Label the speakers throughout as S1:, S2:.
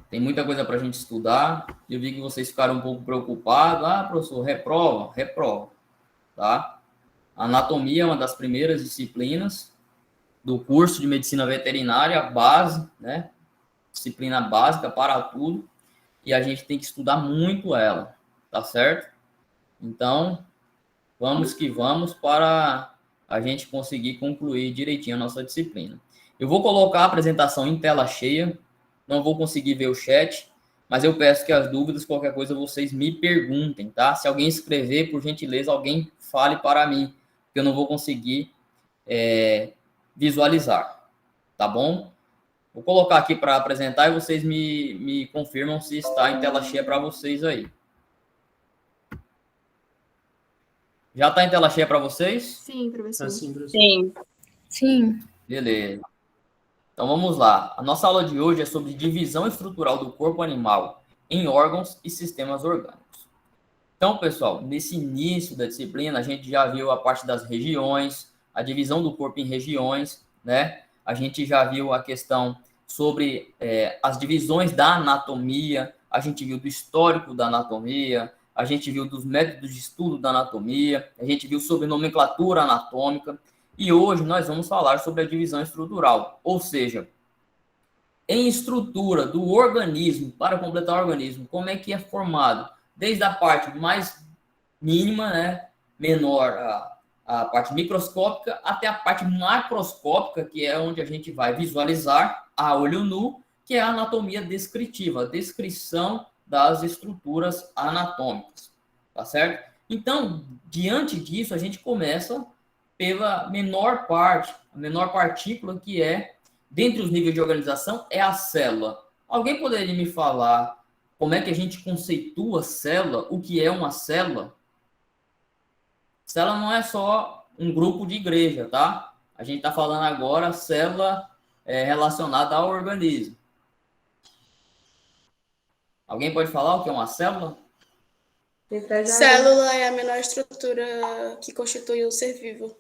S1: Tem muita coisa para a gente estudar. Eu vi que vocês ficaram um pouco preocupados. Ah, professor, reprova? Reprova, tá? A anatomia é uma das primeiras disciplinas do curso de medicina veterinária, base, né? Disciplina básica para tudo. E a gente tem que estudar muito ela, tá certo? Então, vamos que vamos para a gente conseguir concluir direitinho a nossa disciplina. Eu vou colocar a apresentação em tela cheia, não vou conseguir ver o chat, mas eu peço que as dúvidas, qualquer coisa, vocês me perguntem, tá? Se alguém escrever, por gentileza, alguém fale para mim, que eu não vou conseguir visualizar, tá bom? Vou colocar aqui para apresentar e vocês me confirmam se está em tela cheia para vocês aí. Já está em tela cheia para vocês?
S2: Sim, professor.
S3: Sim, professor.
S4: Sim.
S5: Sim.
S1: Beleza. Então vamos lá. A nossa aula de hoje é sobre divisão estrutural do corpo animal em órgãos e sistemas orgânicos. Então, pessoal, nesse início da disciplina, a gente já viu a parte das regiões, a divisão do corpo em regiões, né? A gente já viu a questão sobre as divisões da anatomia, a gente viu do histórico da anatomia, a gente viu dos métodos de estudo da anatomia, a gente viu sobre nomenclatura anatômica, e hoje nós vamos falar sobre a divisão estrutural, ou seja, em estrutura do organismo, para completar o organismo, como é que é formado? Desde a parte mais mínima, né, menor, a parte microscópica, até a parte macroscópica, que é onde a gente vai visualizar a olho nu, que é a anatomia descritiva, a descrição das estruturas anatômicas, tá certo? Então, diante disso, a gente começa pela menor parte, a menor partícula que é, dentre os níveis de organização, é a célula. Alguém poderia me falar como é que a gente conceitua célula? O que é uma célula? Célula não é só um grupo de igreja, tá? A gente está falando agora célula relacionada ao organismo. Alguém pode falar o que é uma célula?
S4: Célula é a menor estrutura que constitui o ser vivo.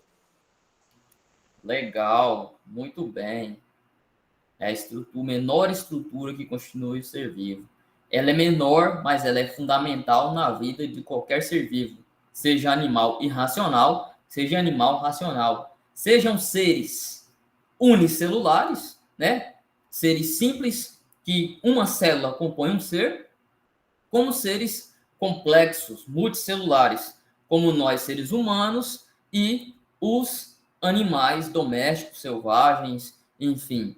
S1: Legal, muito bem. É a menor estrutura que constitui o ser vivo. Ela é menor, mas ela é fundamental na vida de qualquer ser vivo, seja animal irracional, seja animal racional. Sejam seres unicelulares, né? Seres simples, que uma célula compõe um ser, como seres complexos, multicelulares, como nós, seres humanos, e os animais domésticos, selvagens, enfim,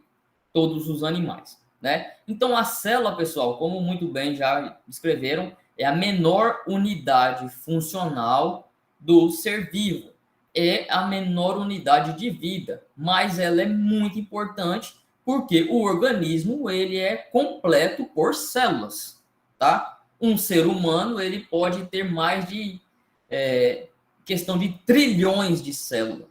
S1: todos os animais, né? Então, a célula, pessoal, como muito bem já descreveram, é a menor unidade funcional do ser vivo. É a menor unidade de vida, mas ela é muito importante porque o organismo ele é completo por células, tá? Um ser humano ele pode ter mais de questão de trilhões de células.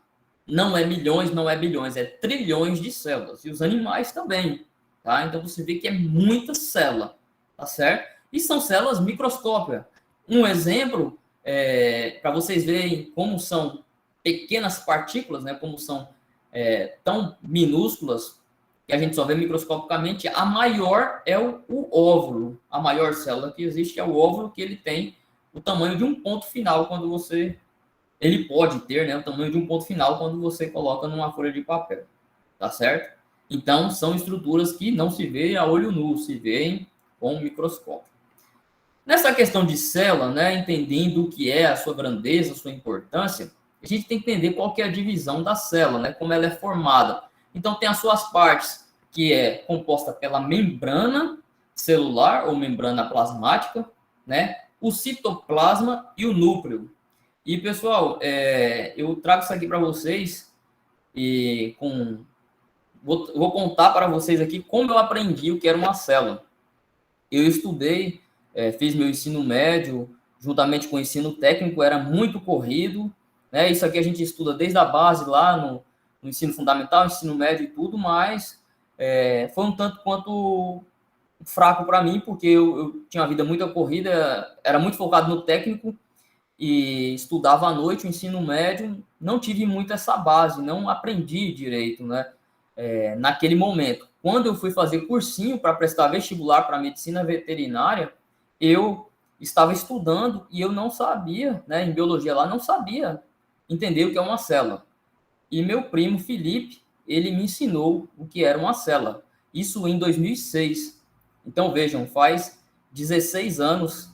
S1: Não é milhões, não é bilhões, é trilhões de células. E os animais também, tá? Então você vê que é muita célula, tá certo? E são células microscópicas. Um exemplo, para vocês verem como são pequenas partículas, né? Como são tão minúsculas, que a gente só vê microscopicamente, a maior é o óvulo. A maior célula que existe é o óvulo, que ele tem o tamanho de um ponto final quando você... Ele pode ter, né, o tamanho de um ponto final quando você coloca numa folha de papel, tá certo? Então, são estruturas que não se vê a olho nu, se veem com o microscópio. Nessa questão de célula, né, entendendo o que é a sua grandeza, a sua importância, a gente tem que entender qual que é a divisão da célula, né, como ela é formada. Então, tem as suas partes, que é composta pela membrana celular ou membrana plasmática, né, o citoplasma e o núcleo. E, pessoal, eu trago isso aqui para vocês e vou contar para vocês aqui como eu aprendi o que era uma célula. Eu estudei, fiz meu ensino médio, juntamente com o ensino técnico, era muito corrido, né? Isso aqui a gente estuda desde a base lá no ensino fundamental, ensino médio e tudo, mas foi um tanto quanto fraco para mim, porque eu tinha uma vida muito corrida, era muito focado no técnico, e estudava à noite, o ensino médio, não tive muito essa base, não aprendi direito, né, naquele momento. quando eu fui fazer cursinho para prestar vestibular para medicina veterinária, eu estava estudando e eu não sabia, né, em biologia lá, não sabia entender o que é uma célula. E meu primo Felipe, ele me ensinou o que era uma célula. Isso em 2006. Então, vejam, faz 16 anos,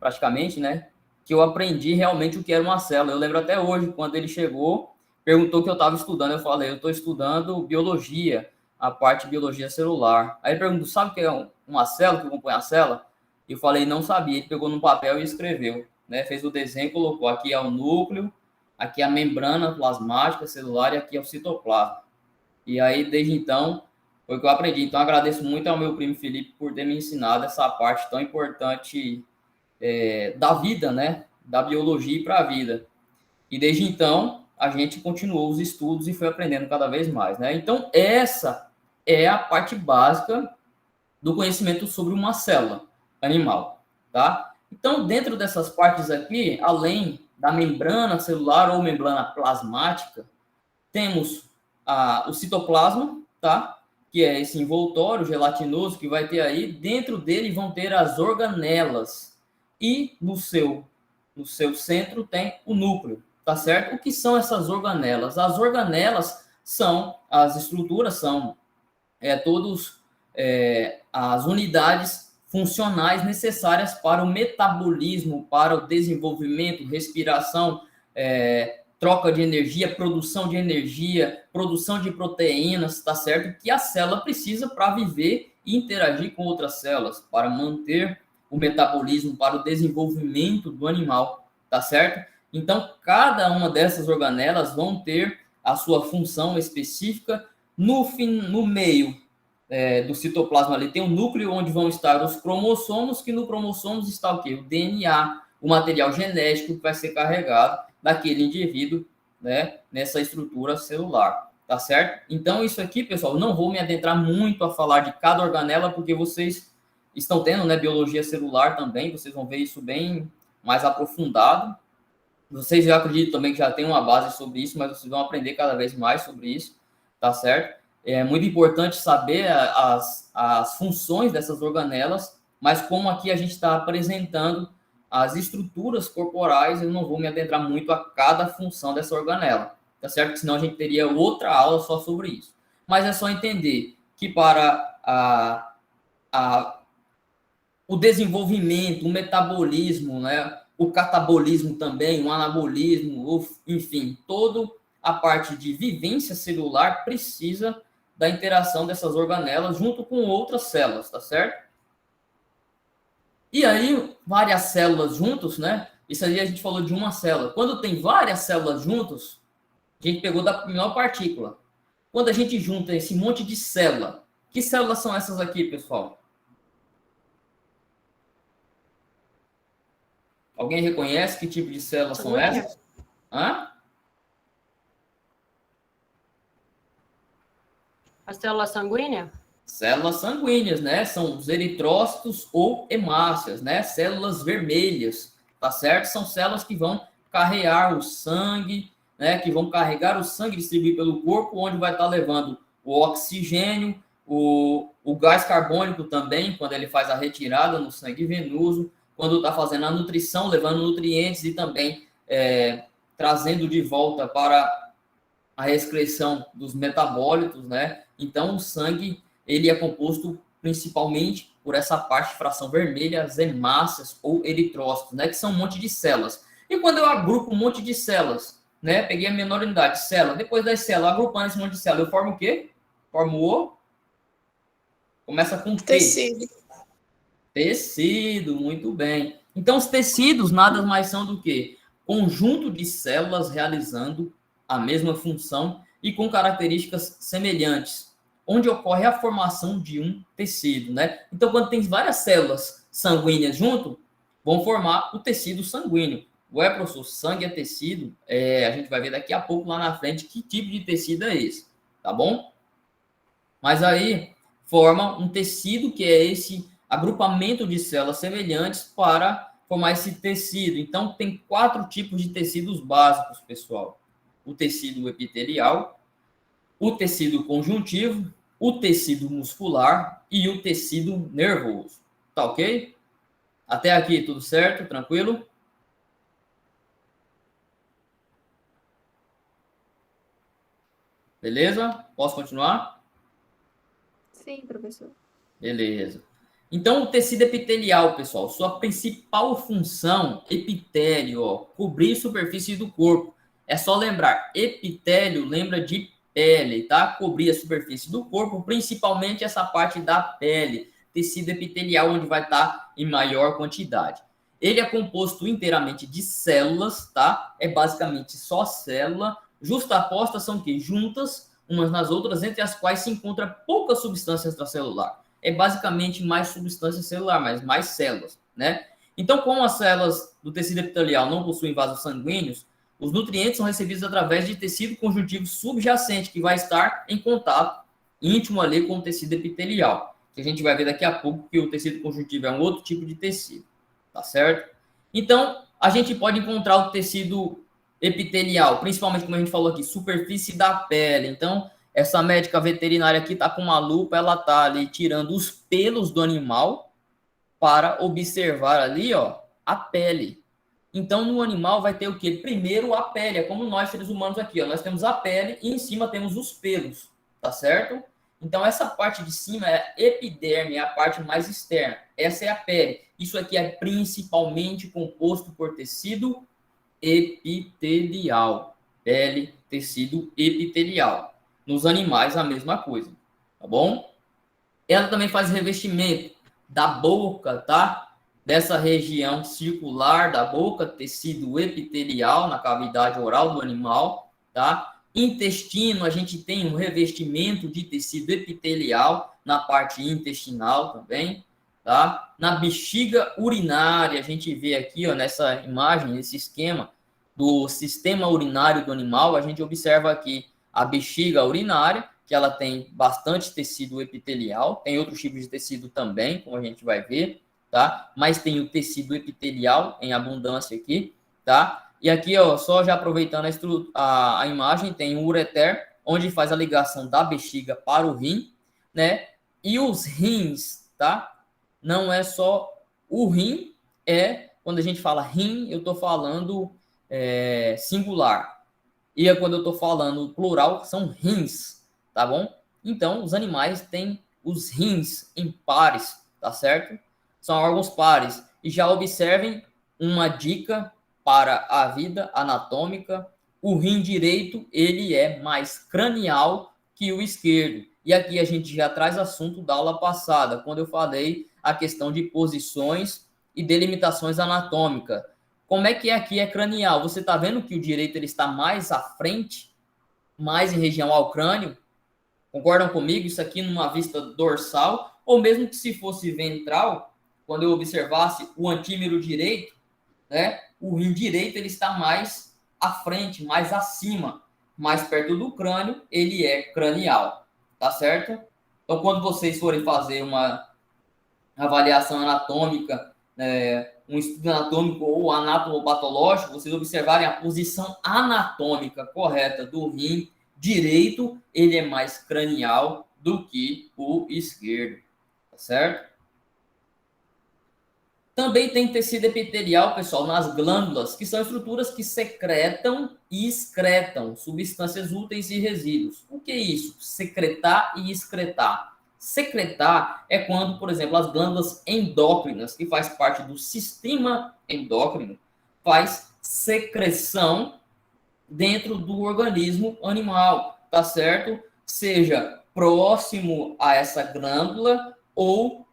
S1: praticamente, né, que eu aprendi realmente o que era uma célula. Eu lembro até hoje, quando ele chegou, perguntou o que eu estava estudando. Eu falei, eu estou estudando biologia, a parte de biologia celular. Aí ele perguntou, sabe o que é uma célula, que compõe a célula? Eu falei, não sabia. Ele pegou no papel e escreveu, né? Fez o desenho, colocou aqui é o núcleo, aqui é a membrana plasmática celular e aqui é o citoplasma. E aí, desde então, foi o que eu aprendi. Então, agradeço muito ao meu primo Felipe por ter me ensinado essa parte tão importante da vida, né? Da biologia para a vida. E desde então, a gente continuou os estudos e foi aprendendo cada vez mais, né? Então, essa é a parte básica do conhecimento sobre uma célula animal, tá? Então, dentro dessas partes aqui, além da membrana celular ou membrana plasmática, temos o citoplasma, tá? Que é esse envoltório gelatinoso que vai ter aí. Dentro dele vão ter as organelas. E no seu centro tem o núcleo, tá certo? O que são essas organelas? As organelas são, as estruturas são todos as unidades funcionais necessárias para o metabolismo, para o desenvolvimento, respiração, troca de energia, produção de proteínas, tá certo? Que a célula precisa para viver e interagir com outras células, para manter o metabolismo, para o desenvolvimento do animal, tá certo? Então, cada uma dessas organelas vão ter a sua função específica. No meio do citoplasma ali tem um núcleo onde vão estar os cromossomos, que no cromossomos está o quê? O DNA, o material genético que vai ser carregado daquele indivíduo, né, nessa estrutura celular, tá certo? Então, isso aqui, pessoal, não vou me adentrar muito a falar de cada organela, porque vocês estão tendo, né, biologia celular também, vocês vão ver isso bem mais aprofundado. Vocês, eu acredito também que já tem uma base sobre isso, mas vocês vão aprender cada vez mais sobre isso, tá certo? É muito importante saber as funções dessas organelas, mas como aqui a gente está apresentando as estruturas corporais, eu não vou me adentrar muito a cada função dessa organela, tá certo? Senão a gente teria outra aula só sobre isso. Mas é só entender que para o desenvolvimento, o metabolismo, né? O catabolismo também, o anabolismo, enfim, toda a parte de vivência celular precisa da interação dessas organelas junto com outras células, tá certo? E aí, várias células juntos, né? Isso aí a gente falou de uma célula. Quando tem várias células juntos, a gente pegou da menor partícula. Quando a gente junta esse monte de célula, que células são essas aqui, pessoal? Alguém reconhece que tipo de células são essas? Hã?
S2: A célula sanguínea?
S1: Células sanguíneas, né? São os eritrócitos ou hemácias, né? Células vermelhas, tá certo? São células que vão carregar o sangue, né? Que vão carregar o sangue, distribuir pelo corpo, onde vai estar levando o oxigênio, o gás carbônico também, quando ele faz a retirada no sangue venoso, quando está fazendo a nutrição, levando nutrientes e também trazendo de volta para a excreção dos metabólitos, né? Então, o sangue, ele é composto principalmente por essa parte de fração vermelha, as hemácias ou eritrócitos, né? Que são um monte de células. E quando eu agrupo um monte de células, né? Peguei a menor unidade, célula. Depois das células, agrupando esse monte de células, eu formo o quê? Formo o... Começa com T.
S4: Tecido.
S1: Tecido, muito bem. Então, os tecidos nada mais são do que conjunto de células realizando a mesma função e com características semelhantes, onde ocorre a formação de um tecido, né? Então, quando tem várias células sanguíneas junto, vão formar o tecido sanguíneo. Ué, professor, sangue é tecido? A gente vai ver daqui a pouco lá na frente que tipo de tecido é esse, tá bom? Mas aí forma um tecido que é esse agrupamento de células semelhantes para formar esse tecido. Então, tem 4 tipos de tecidos básicos, pessoal. O tecido epitelial, o tecido conjuntivo, o tecido muscular e o tecido nervoso. Tá ok? Até aqui tudo certo? Tranquilo? Beleza? Posso continuar?
S4: Sim, professor.
S1: Beleza. Então, o tecido epitelial, pessoal, sua principal função, epitélio, ó, cobrir superfície do corpo. É só lembrar, epitélio lembra de pele, tá? Cobrir a superfície do corpo, principalmente essa parte da pele, tecido epitelial, onde vai estar em maior quantidade. Ele é composto inteiramente de células, tá? É basicamente só célula. Justapostas são que juntas umas nas outras, entre as quais se encontra pouca substância extracelular. É basicamente mais substância celular, mas mais células, né? Então, como as células do tecido epitelial não possuem vasos sanguíneos, os nutrientes são recebidos através de tecido conjuntivo subjacente, que vai estar em contato íntimo ali com o tecido epitelial. Que a gente vai ver daqui a pouco que o tecido conjuntivo é um outro tipo de tecido, tá certo? Então, a gente pode encontrar o tecido epitelial, principalmente como a gente falou aqui, superfície da pele. Então, essa médica veterinária aqui está com uma lupa, ela está ali tirando os pelos do animal para observar ali, ó, a pele. Então, no animal vai ter o quê? Primeiro a pele, é como nós seres humanos aqui, ó, nós temos a pele e em cima temos os pelos, tá certo? Então, essa parte de cima é a epiderme, é a parte mais externa. Essa é a pele. Isso aqui é principalmente composto por tecido epitelial. Pele, tecido epitelial. Nos animais, a mesma coisa, tá bom? Ela também faz revestimento da boca, tá? Dessa região circular da boca, tecido epitelial na cavidade oral do animal, tá? Intestino, a gente tem um revestimento de tecido epitelial na parte intestinal também, tá? Na bexiga urinária, a gente vê aqui, ó, nessa imagem, nesse esquema do sistema urinário do animal, a gente observa aqui a bexiga urinária, que ela tem bastante tecido epitelial, tem outros tipos de tecido também, como a gente vai ver, tá? Mas tem o tecido epitelial em abundância aqui, tá? E aqui, ó, só já aproveitando a imagem, tem o ureter, onde faz a ligação da bexiga para o rim, né? E os rins, tá? Não é só o rim, é quando a gente fala rim, eu tô falando singular. E quando eu estou falando plural, são rins, tá bom? Então, os animais têm os rins em pares, tá certo? São órgãos pares. E já observem uma dica para a vida anatômica. O rim direito, ele é mais cranial que o esquerdo. E aqui a gente já traz assunto da aula passada, quando eu falei a questão de posições e delimitações anatômicas. Como é que aqui é cranial? Você está vendo que o direito ele está mais à frente, mais em região ao crânio? Concordam comigo? Isso aqui numa vista dorsal, ou mesmo que se fosse ventral, quando eu observasse o antímero direito, né? O rim direito ele está mais à frente, mais acima, mais perto do crânio, ele é cranial, tá certo? Então, quando vocês forem fazer uma avaliação anatômica, um estudo anatômico ou anatomopatológico, vocês observarem a posição anatômica correta do rim direito, ele é mais cranial do que o esquerdo, tá certo? Também tem tecido epitelial, pessoal, nas glândulas, que são estruturas que secretam e excretam substâncias úteis e resíduos. O que é isso? Secretar e excretar. Secretar é quando, por exemplo, as glândulas endócrinas, que faz parte do sistema endócrino, faz secreção dentro do organismo animal, tá certo? Seja próximo a essa glândula ou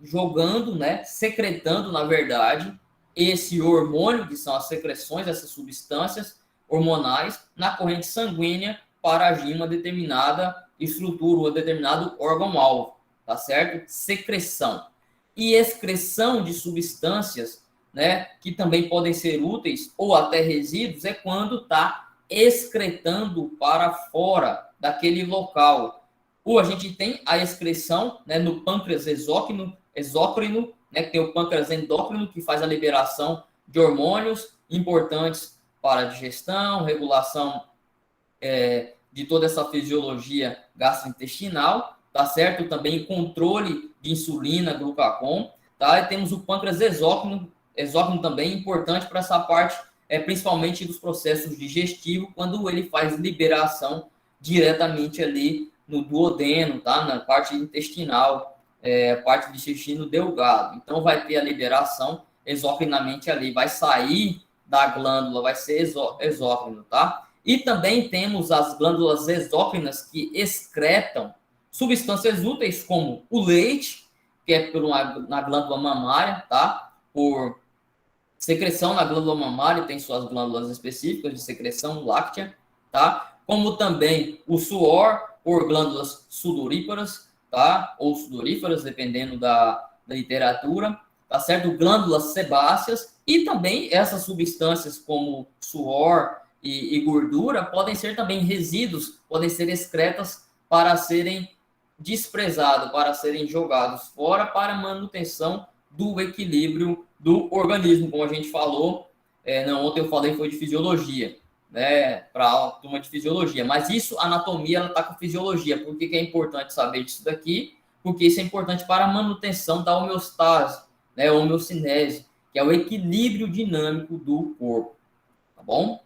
S1: jogando, né, secretando, na verdade, esse hormônio, que são as secreções, essas substâncias hormonais, na corrente sanguínea para agir em uma determinada estrutura ou determinado órgão-alvo, tá certo? Secreção. E excreção de substâncias, né, que também podem ser úteis ou até resíduos, é quando está excretando para fora daquele local. Ou a gente tem a excreção, né, no pâncreas exócrino, né, que tem o pâncreas endócrino, que faz a liberação de hormônios importantes para a digestão, regulação de toda essa fisiologia gastrointestinal, tá certo? Também controle de insulina, glucagon, tá? E temos o pâncreas exócrino também importante para essa parte, principalmente dos processos digestivos, quando ele faz liberação diretamente ali no duodeno, tá? Na parte intestinal, parte do intestino delgado. Então, vai ter a liberação exocrinamente ali, vai sair da glândula, vai ser exócrino, tá? E também temos as glândulas exócrinas que excretam substâncias úteis como o leite, que é na glândula mamária, tá? Por secreção na glândula mamária, tem suas glândulas específicas de secreção láctea, tá? Como também o suor por glândulas sudoríparas, tá? Ou sudoríferas, dependendo da literatura, tá certo? Glândulas sebáceas e também essas substâncias como suor e gordura podem ser também resíduos, podem ser excretas para serem desprezados, para serem jogados fora para manutenção do equilíbrio do organismo, como a gente falou. Ontem eu falei foi de fisiologia, né, para a turma de fisiologia, mas isso, anatomia, ela está com fisiologia. Por que é importante saber disso daqui? Porque isso é importante para a manutenção da homeostase, né, homeocinese, que é o equilíbrio dinâmico do corpo, tá bom?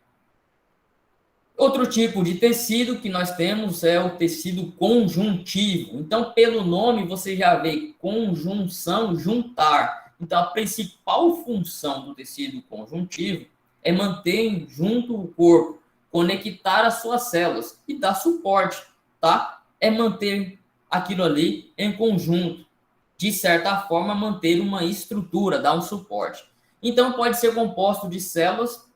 S1: Outro tipo de tecido que nós temos é o tecido conjuntivo. Então, pelo nome, você já vê conjunção, juntar. Então, a principal função do tecido conjuntivo é manter junto o corpo, conectar as suas células e dar suporte, tá? É manter aquilo ali em conjunto. De certa forma, manter uma estrutura, dar um suporte. Então, pode ser composto de células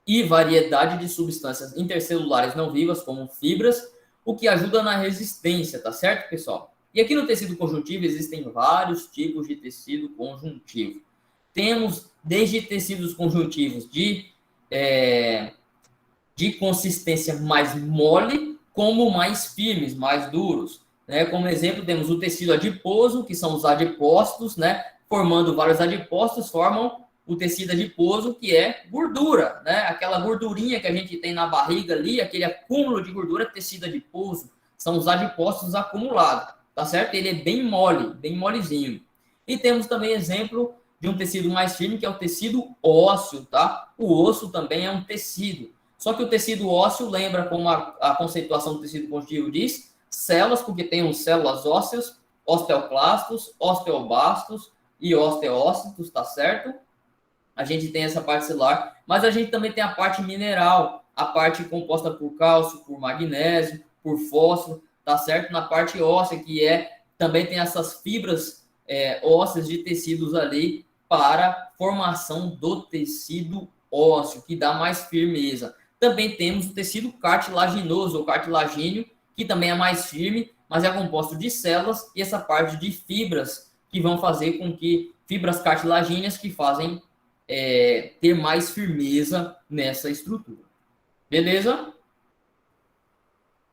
S1: e variedade de substâncias intercelulares não vivas, como fibras, o que ajuda na resistência, tá certo, pessoal? E aqui no tecido conjuntivo existem vários tipos de tecido conjuntivo. Temos desde tecidos conjuntivos de consistência mais mole, como mais firmes, mais duros, né? Como exemplo, temos o tecido adiposo, que são os adipócitos, né? Formando vários adipócitos, formam o tecido adiposo, que é gordura, né? Aquela gordurinha que a gente tem na barriga ali, aquele acúmulo de gordura, tecido adiposo, são os adipócitos acumulados, tá certo? Ele é bem mole, bem molezinho. E temos também exemplo de um tecido mais firme, que é o tecido ósseo, tá? O osso também é um tecido. Só que o tecido ósseo lembra, como a conceituação do tecido conjuntivo diz, células, porque tem células ósseas, osteoclastos, osteobastos e osteócitos, tá certo? A gente tem essa parte celular, mas a gente também tem a parte mineral, a parte composta por cálcio, por magnésio, por fósforo, tá certo? Na parte óssea, que também tem essas fibras ósseas de tecidos ali para formação do tecido ósseo, que dá mais firmeza. Também temos o tecido cartilaginoso ou cartilagíneo, que também é mais firme, mas é composto de células e essa parte de fibras que vão fazer com que fibras cartilagíneas que fazem ter mais firmeza nessa estrutura. Beleza?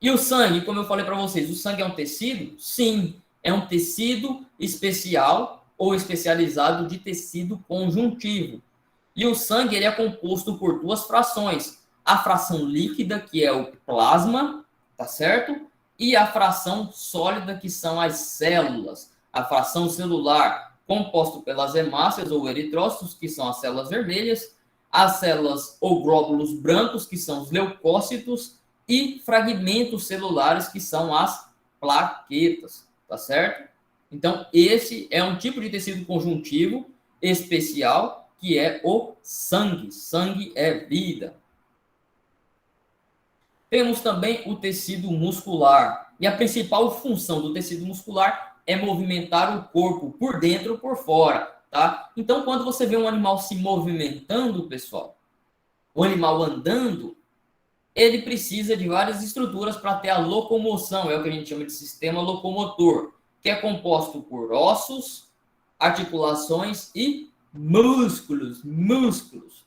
S1: E o sangue, como eu falei para vocês, o sangue é um tecido? Sim, é um tecido especial ou especializado de tecido conjuntivo. E o sangue ele é composto por duas frações. A fração líquida, que é o plasma, tá certo? E a fração sólida, que são as células. A fração celular, composto pelas hemácias ou eritrócitos, que são as células vermelhas, as células ou glóbulos brancos, que são os leucócitos, e fragmentos celulares, que são as plaquetas, tá certo? Então, esse é um tipo de tecido conjuntivo especial, que é o sangue. Sangue é vida. Temos também o tecido muscular. E a principal função do tecido muscular é movimentar o corpo por dentro ou por fora, tá? Então, quando você vê um animal se movimentando, pessoal, o animal andando, ele precisa de várias estruturas para ter a locomoção, é o que a gente chama de sistema locomotor, que é composto por ossos, articulações e músculos,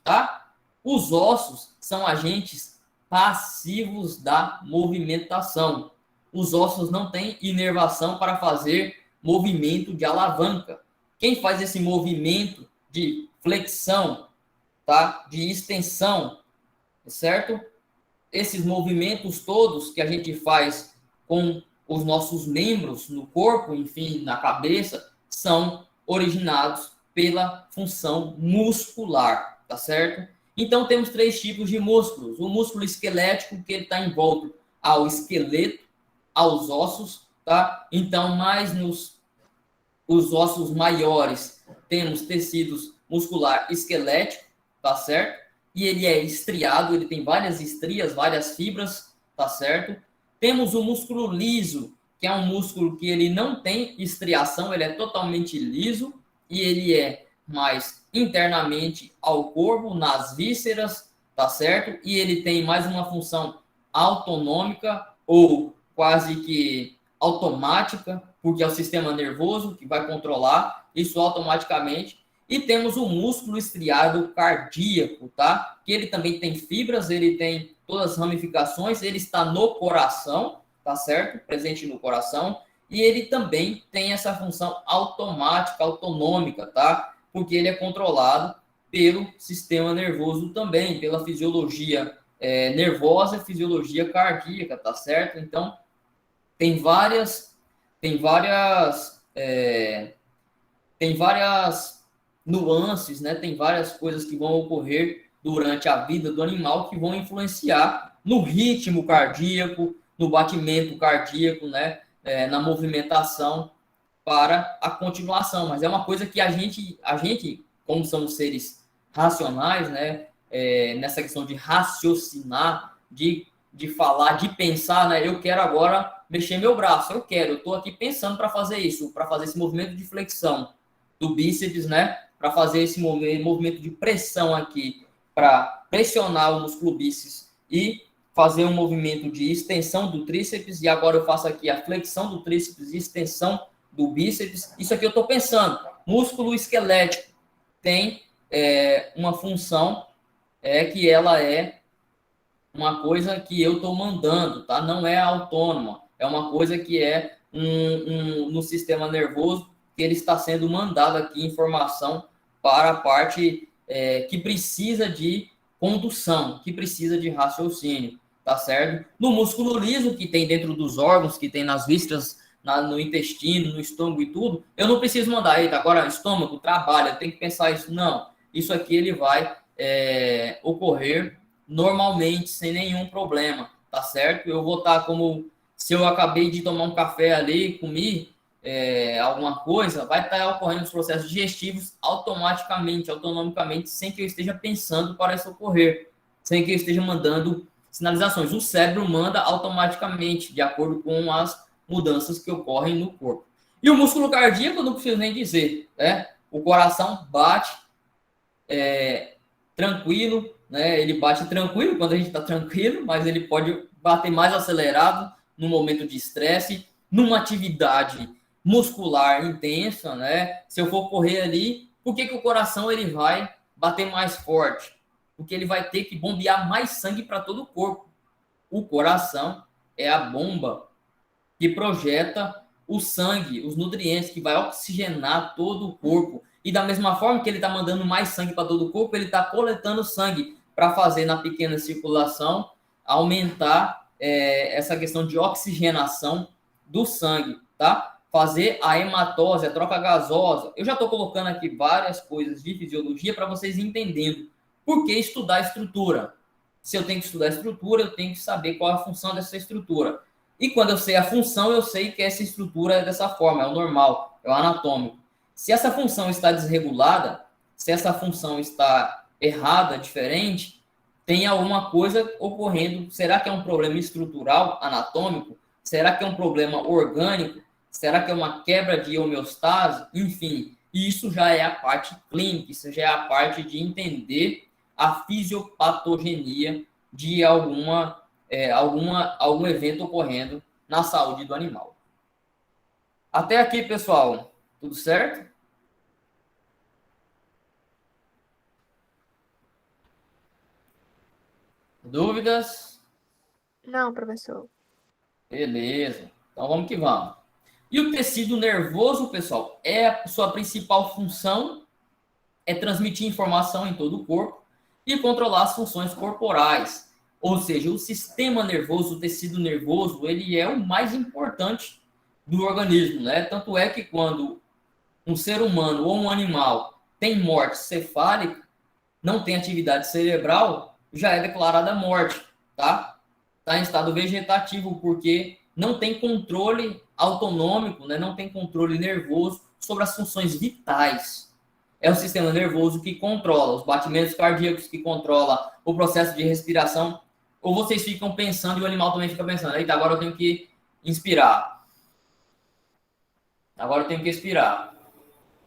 S1: tá? Os ossos são agentes passivos da movimentação. Os ossos não têm inervação para fazer movimento de alavanca. Quem faz esse movimento de flexão, tá? De extensão, certo? esses movimentos todos que a gente faz com os nossos membros no corpo, enfim, na cabeça, são originados pela função muscular, tá certo? Então, temos 3 tipos de músculos. O músculo esquelético, que ele está envolto ao esqueleto, aos ossos, tá? Então, mais os ossos maiores, temos tecidos muscular esquelético, tá certo? E ele é estriado, ele tem várias estrias, várias fibras, tá certo? Temos o músculo liso, que é um músculo que ele não tem estriação, ele é totalmente liso e ele é mais internamente ao corpo, nas vísceras, tá certo? E ele tem mais uma função autonômica ou quase que automática, porque é o sistema nervoso que vai controlar isso automaticamente. E temos o músculo estriado cardíaco, tá? Que ele também tem fibras, ele tem todas as ramificações, ele está no coração, tá certo? Presente no coração. E ele também tem essa função automática, autonômica, tá? Porque ele é controlado pelo sistema nervoso também, pela fisiologia nervosa e fisiologia cardíaca, tá certo? Então, tem várias nuances, né? Tem várias coisas que vão ocorrer durante a vida do animal que vão influenciar no ritmo cardíaco, no batimento cardíaco, né? Na movimentação para a continuação. Mas é uma coisa que a gente como somos seres racionais, né? Nessa questão de raciocinar, de falar, de pensar, né? Eu quero agora mexer meu braço, eu estou aqui pensando para fazer isso, para fazer esse movimento de flexão do bíceps, né? Para fazer esse movimento de pressão aqui, para pressionar o músculo bíceps e fazer um movimento de extensão do tríceps, e agora eu faço aqui a flexão do tríceps e extensão do bíceps. Isso aqui eu estou pensando. Músculo esquelético tem uma função que ela é uma coisa que eu estou mandando, tá? Não é autônoma. É uma coisa que é no sistema nervoso, que ele está sendo mandado aqui informação para a parte que precisa de condução, que precisa de raciocínio, tá certo? No músculo liso, que tem dentro dos órgãos, que tem nas vísceras, no intestino, no estômago e tudo, eu não preciso mandar, eita, agora estômago, trabalha, tem que pensar isso. Não, isso aqui ele vai ocorrer normalmente, sem nenhum problema, tá certo? Eu vou estar como, se eu acabei de tomar um café ali, comi alguma coisa, vai estar ocorrendo os processos digestivos automaticamente, autonomicamente, sem que eu esteja pensando para isso ocorrer, sem que eu esteja mandando sinalizações. O cérebro manda automaticamente, de acordo com as mudanças que ocorrem no corpo. E o músculo cardíaco, não preciso nem dizer, né? O coração bate tranquilo, né? Ele bate tranquilo quando a gente está tranquilo, mas ele pode bater mais acelerado no momento de estresse, numa atividade muscular intensa, né? Se eu for correr ali, por que o coração ele vai bater mais forte? Porque ele vai ter que bombear mais sangue para todo o corpo. O coração é a bomba que projeta o sangue, os nutrientes, que vai oxigenar todo o corpo. E da mesma forma que ele está mandando mais sangue para todo o corpo, ele está coletando sangue para fazer na pequena circulação, aumentar essa questão de oxigenação do sangue, tá? Fazer a hematose, a troca gasosa. Eu já estou colocando aqui várias coisas de fisiologia para vocês entendendo por que estudar a estrutura. Se eu tenho que estudar a estrutura, eu tenho que saber qual é a função dessa estrutura. E quando eu sei a função, eu sei que essa estrutura é dessa forma, é o normal, é o anatômico. Se essa função está desregulada, se essa função está errada, diferente, tem alguma coisa ocorrendo. Será que é um problema estrutural, anatômico? Será que é um problema orgânico? Será que é uma quebra de homeostase? Enfim, isso já é a parte clínica, isso já é a parte de entender a fisiopatogenia de algum evento ocorrendo na saúde do animal. Até aqui, pessoal, tudo certo? Dúvidas?
S4: Não, professor.
S1: Beleza. Então vamos que vamos. E o tecido nervoso, pessoal, a sua principal função é transmitir informação em todo o corpo e controlar as funções corporais. Ou seja, o sistema nervoso, o tecido nervoso, ele é o mais importante do organismo, né? Tanto é que quando um ser humano ou um animal tem morte cefálica, não tem atividade cerebral, já é declarada morte, tá? Está em estado vegetativo, porque não tem controle autonômico, né? Não tem controle nervoso sobre as funções vitais. É o sistema nervoso que controla os batimentos cardíacos, que controla o processo de respiração. Ou vocês ficam pensando e o animal também fica pensando, eita, agora eu tenho que inspirar. Agora eu tenho que expirar.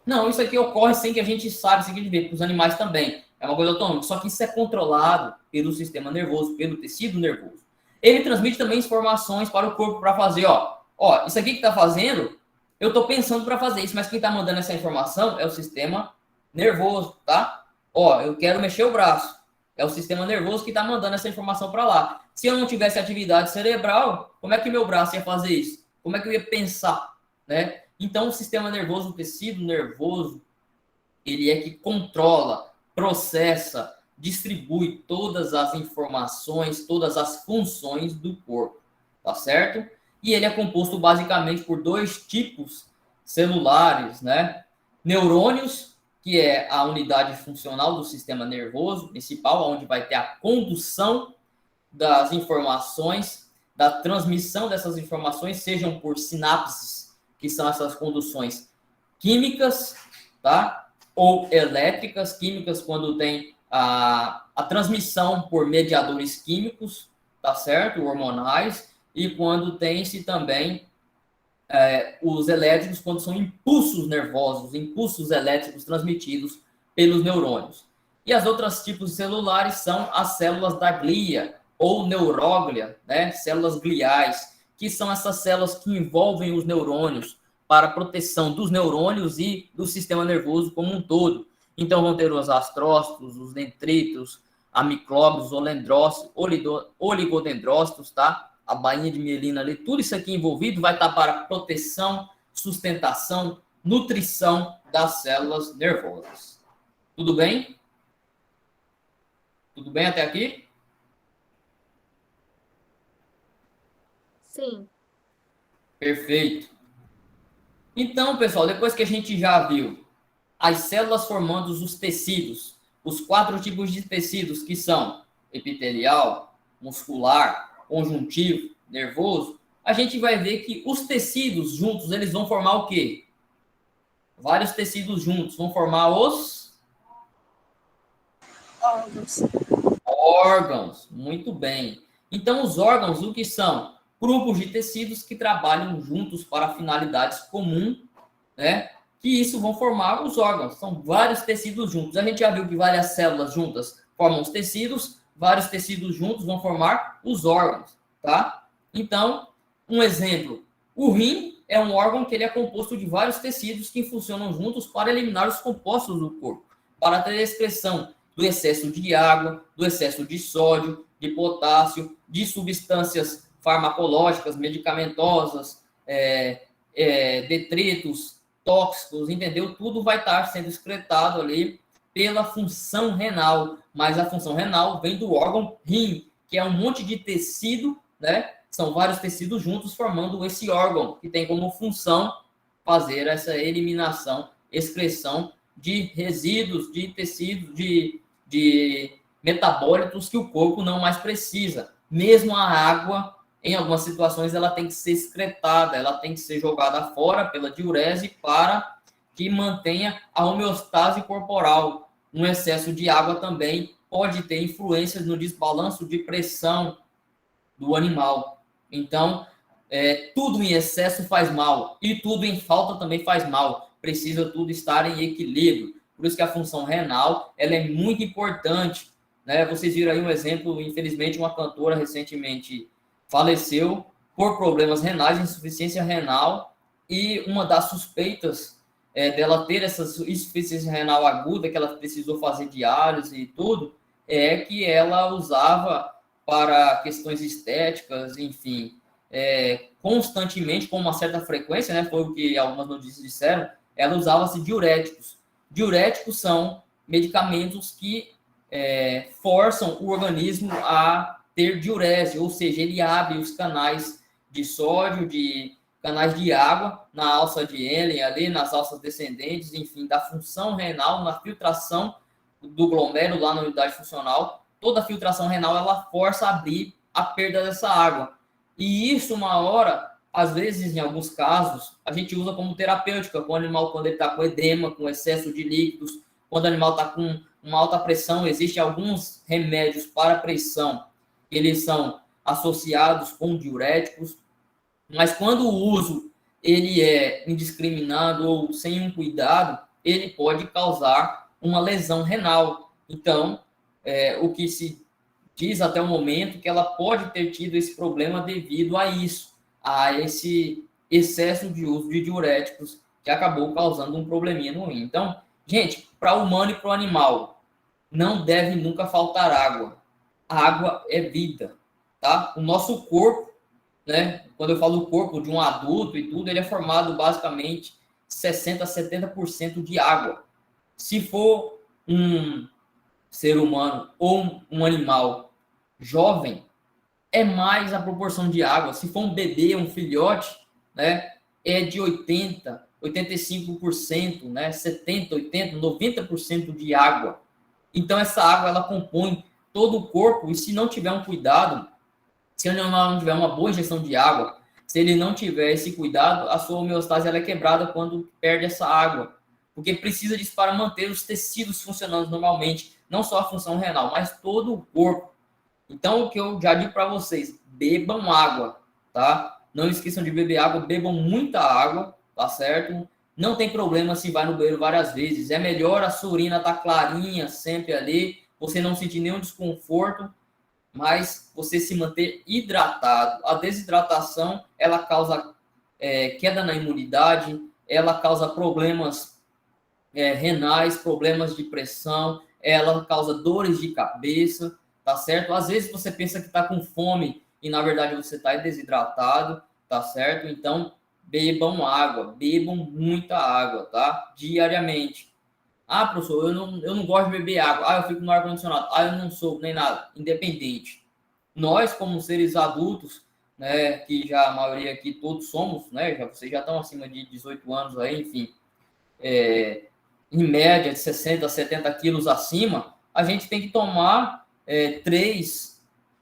S1: Não, isso aqui ocorre sem que a gente saiba, sem que a gente vê, para os animais também. É uma coisa autônoma. Só que isso é controlado pelo sistema nervoso, pelo tecido nervoso. Ele transmite também informações para o corpo para fazer, ó, isso aqui que está fazendo, eu estou pensando para fazer isso, mas quem está mandando essa informação é o sistema nervoso, tá? Ó, eu quero mexer o braço. É o sistema nervoso que está mandando essa informação para lá. Se eu não tivesse atividade cerebral, como é que meu braço ia fazer isso? Como é que eu ia pensar, né? Então, o sistema nervoso, o tecido nervoso, ele é que controla, processa, distribui todas as informações, todas as funções do corpo, tá certo? E ele é composto basicamente por dois tipos celulares, né? Neurônios, que é a unidade funcional do sistema nervoso principal, onde vai ter a condução das informações, da transmissão dessas informações, sejam por sinapses, que são essas conduções químicas, tá? Ou elétricas, químicas quando tem a transmissão por mediadores químicos, tá certo? Hormonais, e quando tem-se também os elétricos, quando são impulsos nervosos, impulsos elétricos transmitidos pelos neurônios. E as outras tipos celulares são as células da glia, ou neuróglia, né? Células gliais, que são essas células que envolvem os neurônios para a proteção dos neurônios e do sistema nervoso como um todo. Então vão ter os astrócitos, os dendritos, amiclóbios, oligodendrócitos, tá? A bainha de mielina ali, tudo isso aqui envolvido vai estar para proteção, sustentação, nutrição das células nervosas. Tudo bem? Tudo bem até aqui?
S3: Sim.
S1: Perfeito. Então, pessoal, depois que a gente já viu as células formando os tecidos, os 4 tipos de tecidos que são epitelial, muscular, conjuntivo, nervoso, a gente vai ver que os tecidos juntos, eles vão formar o quê? Vários tecidos juntos vão formar os órgãos. Muito bem. Então, os órgãos, o que são? Grupos de tecidos que trabalham juntos para finalidades comuns, né? Que isso vão formar os órgãos. São vários tecidos juntos. A gente já viu que várias células juntas formam os tecidos, vários tecidos juntos vão formar os órgãos, tá? Então, um exemplo, o rim é um órgão que ele é composto de vários tecidos que funcionam juntos para eliminar os compostos do corpo, para ter a excreção do excesso de água, do excesso de sódio, de potássio, de substâncias farmacológicas, medicamentosas, detritos, tóxicos, entendeu? Tudo vai estar sendo excretado ali pela função renal, mas a função renal vem do órgão rim, que é um monte de tecido, né? São vários tecidos juntos formando esse órgão, que tem como função fazer essa eliminação, excreção de resíduos, de tecidos, de metabólitos que o corpo não mais precisa. Mesmo a água, em algumas situações, ela tem que ser excretada, ela tem que ser jogada fora pela diurese para que mantenha a homeostase corporal. Um excesso de água também pode ter influências no desbalanço de pressão do animal. Então, tudo em excesso faz mal e tudo em falta também faz mal. Precisa tudo estar em equilíbrio. Por isso que a função renal ela é muito importante, né? Vocês viram aí um exemplo, infelizmente, uma cantora recentemente faleceu por problemas renais, insuficiência renal, e uma das suspeitas dela ter essa insuficiência renal aguda, que ela precisou fazer diálise e tudo, é que ela usava para questões estéticas, enfim, constantemente, com uma certa frequência, né? Foi o que algumas notícias disseram, ela usava-se diuréticos. Diuréticos são medicamentos que forçam o organismo a ter diurese, ou seja, ele abre os canais de sódio, de canais de água na alça de Henle, ali nas alças descendentes, enfim, da função renal, na filtração do glomérulo lá na unidade funcional. Toda a filtração renal, ela força a abrir a perda dessa água. E isso, uma hora, às vezes, em alguns casos, a gente usa como terapêutica, com o animal, quando ele está com edema, com excesso de líquidos, quando o animal está com uma alta pressão, existem alguns remédios para pressão, eles são associados com diuréticos, mas quando o uso ele é indiscriminado ou sem um cuidado, ele pode causar uma lesão renal. Então, o que se diz até o momento que ela pode ter tido esse problema devido a isso, a esse excesso de uso de diuréticos que acabou causando um probleminha no rim. Então, gente, para o humano e para o animal, não deve nunca faltar água. A água é vida, tá? O nosso corpo, né? Quando eu falo corpo de um adulto e tudo, ele é formado basicamente 60 a 70% de água. Se for um ser humano ou um animal jovem, é mais a proporção de água. Se for um bebê, um filhote, né, é de 80, 85%, né, 70, 80, 90% de água. Então essa água ela compõe todo o corpo e se não tiver um cuidado, se o animal não tiver uma boa ingestão de água, se ele não tiver esse cuidado, a sua homeostase ela é quebrada quando perde essa água, porque precisa disso para manter os tecidos funcionando normalmente, não só a função renal, mas todo o corpo. Então, o que eu já digo para vocês, bebam água, tá? Não esqueçam de beber água, bebam muita água, tá certo? Não tem problema se vai no banheiro várias vezes, é melhor a sua urina estar clarinha sempre ali, você não sentir nenhum desconforto, mas você se manter hidratado. A desidratação, ela causa queda na imunidade, ela causa problemas renais, problemas de pressão, ela causa dores de cabeça, tá certo? Às vezes você pensa que está com fome e, na verdade, você está desidratado, tá certo? Então, bebam água, bebam muita água, tá? Diariamente. Ah, professor, eu não gosto de beber água. Ah, eu fico no ar-condicionado. Ah, eu não sou nem nada. Independente. Nós, como seres adultos, né, que já a maioria aqui todos somos, né, vocês já estão acima de 18 anos aí, enfim, em média de 60, 70 quilos acima, a gente tem que tomar 3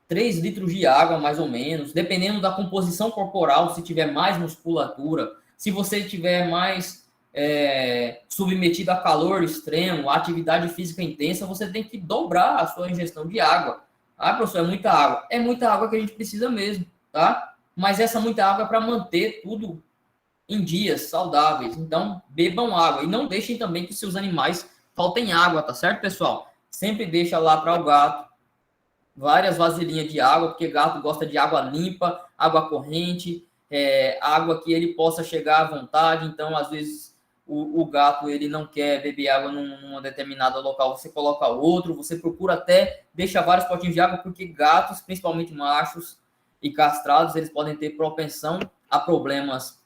S1: litros de água, mais ou menos, dependendo da composição corporal, se tiver mais musculatura, se você tiver mais submetido a calor extremo, a atividade física intensa, você tem que dobrar a sua ingestão de água. Ah, professor, é muita água. É muita água que a gente precisa mesmo, tá? Mas essa muita água é para manter tudo em dias saudáveis. Então, bebam água. E não deixem também que seus animais faltem água, tá certo, pessoal? Sempre deixa lá para o gato várias vasilhinhas de água, porque gato gosta de água limpa, água corrente, água que ele possa chegar à vontade. Então, às vezes, o gato ele não quer beber água numa determinada local, você coloca outro, você procura até deixar vários potinhos de água, porque gatos, principalmente machos e castrados, eles podem ter propensão a problemas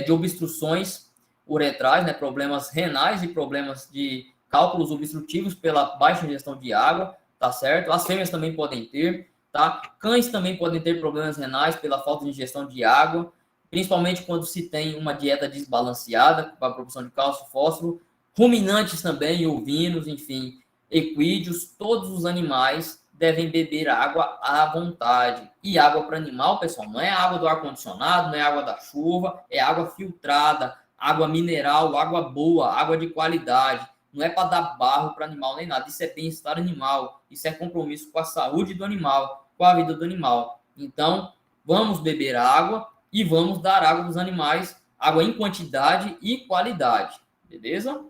S1: de obstruções uretrais, né, problemas renais e problemas de cálculos obstrutivos pela baixa ingestão de água, tá certo? As fêmeas também podem ter, tá? Cães também podem ter problemas renais pela falta de ingestão de água, principalmente quando se tem uma dieta desbalanceada, com a produção de cálcio e fósforo. Ruminantes também, ovinos, enfim, equídeos, todos os animais devem beber água à vontade. E água para animal, pessoal, não é água do ar-condicionado, não é água da chuva, é água filtrada, água mineral, água boa, água de qualidade. Não é para dar barro para animal nem nada. Isso é bem-estar animal, isso é compromisso com a saúde do animal, com a vida do animal. Então, vamos beber água e vamos dar água para os animais, água em quantidade e qualidade, beleza?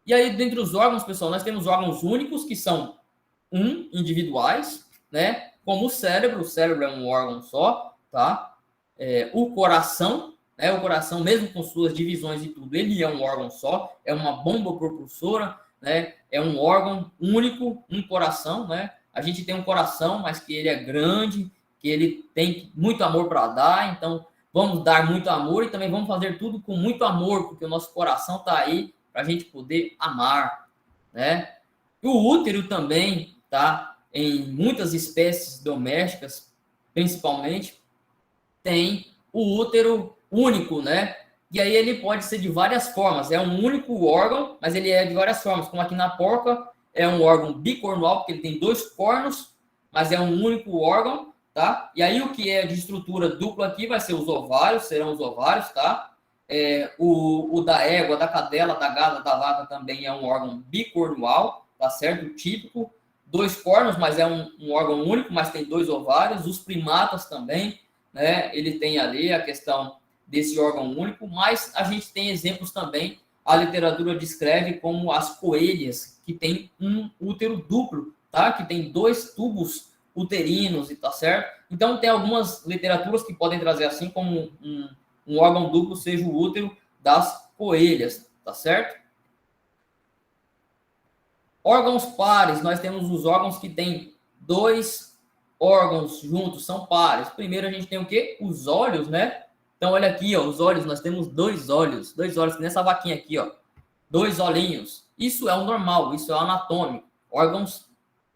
S1: E aí, dentre os órgãos, pessoal, nós temos órgãos únicos, que são individuais, né? Como o cérebro é um órgão só, tá? O coração, né? O coração, mesmo com suas divisões e tudo, ele é um órgão só, é uma bomba propulsora, né? É um órgão único, um coração, né? A gente tem um coração, mas que ele é grande, que ele tem muito amor para dar, então vamos dar muito amor e também vamos fazer tudo com muito amor, porque o nosso coração está aí para a gente poder amar, né? E o útero também, tá? em muitas espécies domésticas, principalmente, tem o útero único, né? E aí ele pode ser de várias formas. É um único órgão, mas ele é de várias formas. Como aqui na porca, é um órgão bicornual, porque ele tem 2 cornos, mas é um único órgão, tá? E aí o que é de estrutura dupla aqui vai ser os ovários, serão os ovários, tá? O da égua, da cadela, da gada, da vaca também é um órgão bicornual, tá certo? Típico. 2 cornos, mas é um órgão único, mas tem 2 ovários. Os primatas também, né? Ele tem ali a questão desse órgão único, mas a gente tem exemplos também, a literatura descreve como as coelhas, que tem um útero duplo, tá? Que tem 2 tubos uterinos, e tá certo? Então, tem algumas literaturas que podem trazer assim, como um órgão duplo seja o útero das coelhas, tá certo? Órgãos pares, nós temos os órgãos que têm 2 órgãos juntos, são pares. Primeiro a gente tem o quê? Os olhos, né? Então, olha aqui, ó, os olhos, nós temos 2 olhos, nessa vaquinha aqui, ó, 2 olhinhos. Isso é o normal, isso é o anatômico, órgãos